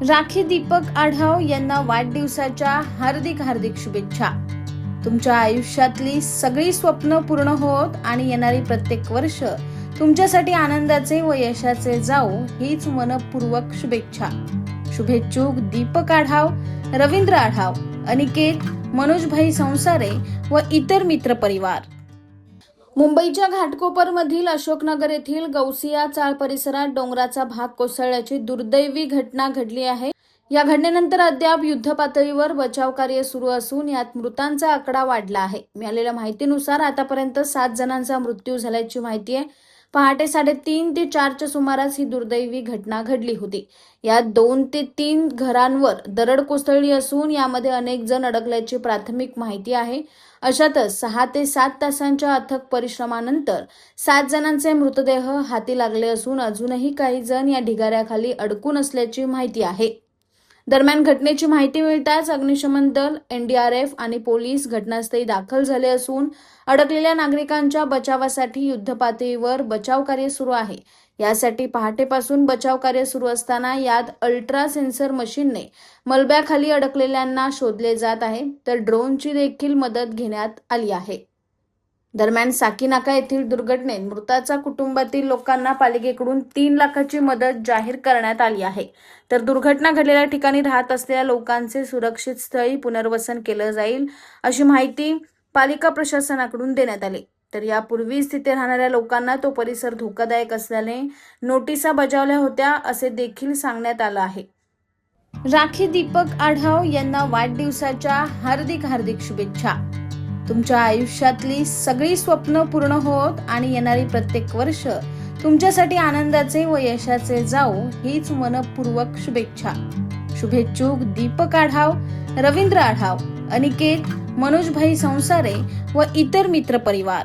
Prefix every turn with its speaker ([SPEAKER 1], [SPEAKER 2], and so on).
[SPEAKER 1] राखी दीपक आढाव यांना वाढदिवसाच्या हार्दिक हार्दिक शुभेच्छा. तुमच्या आयुष्यातली सगळी स्वप्न पूर्ण होत आणि येणारी प्रत्येक वर्ष तुमच्यासाठी आनंदाचे व यशाचे जाओ हीच मनपूर्वक शुभेच्छा. शुभेच्छुक दीपक आढाव, रवींद्र आढाव, अनिकेत, मनोजभाई संसारे व इतर मित्र परिवार. मुंबईच्या घाटकोपरमधील अशोकनगर येथील गौसिया चाळ परिसरात डोंगराचा भाग कोसळल्याची दुर्दैवी घटना घडली आहे. या घटनेनंतर अद्याप युद्धपातळीवर बचाव कार्य सुरू असून यात मृतांचा आकडा वाढला आहे. मिळालेल्या माहितीनुसार आतापर्यंत 7 जणांचा मृत्यू झाल्याची माहिती आहे. पहाटे 3:30 ते 4च्या सुमारास ही दुर्दैवी घटना घडली होती. यात 2 ते 3 घरांवर दरड कोसळली असून यामध्ये अनेक जण अडकल्याची प्राथमिक माहिती आहे. अशातच 6 ते 7 तासांच्या अथक परिश्रमानंतर 7 जणांचे मृतदेह हाती लागले असून अजूनही काही जण या ढिगाऱ्याखाली अडकून असल्याची माहिती आहे. दरम्यान घटनेची माहिती मिळताच अग्निशमन दल, एनडीआरएफ आणि पोलीस घटनास्थळी दाखल झाले असून अडकलेल्या नागरिकांच्या बचावासाठी युद्धपातळीवर बचाव कार्य सुरू आहे. यासाठी पहाटेपासून बचाव कार्य सुरू असताना यात अल्ट्रा सेन्सर मशीनने मलब्याखाली अडकलेल्यांना शोधले जात आहे, तर ड्रोनची देखील मदत घेण्यात आली आहे. दरम्यान साकीनाका येथील दुर्घटनेत मृताच्या कुटुंबातील लोकांना पालिकेकडून 3 लाखाची मदत जाहीर करण्यात आली आहे. तर दुर्घटना घडलेल्या ठिकाणी राहत असलेल्या लोकांचे सुरक्षित स्थळी पुनर्वसन केलं जाईल अशी माहिती पालिका प्रशासनाकडून देण्यात आली. तर यापूर्वीच तिथे राहणाऱ्या लोकांना तो परिसर धोकादायक असल्याने नोटिसा बजावल्या होत्या असे देखील सांगण्यात आलं आहे. राखी दीपक आढाव यांना वाढदिवसाच्या हार्दिक हार्दिक शुभेच्छा. तुमच्या आयुष्यातली सगळी स्वप्न पूर्ण होत आणि येणारी प्रत्येक वर्ष तुमच्यासाठी आनंदाचे व यशाचे जाओ हीच मनपूर्वक शुभेच्छा. शुभेच्छुक दीपक आढाव, रवींद्र आढाव, अनिकेत, मनोजभाई संसारे व इतर मित्र परिवार.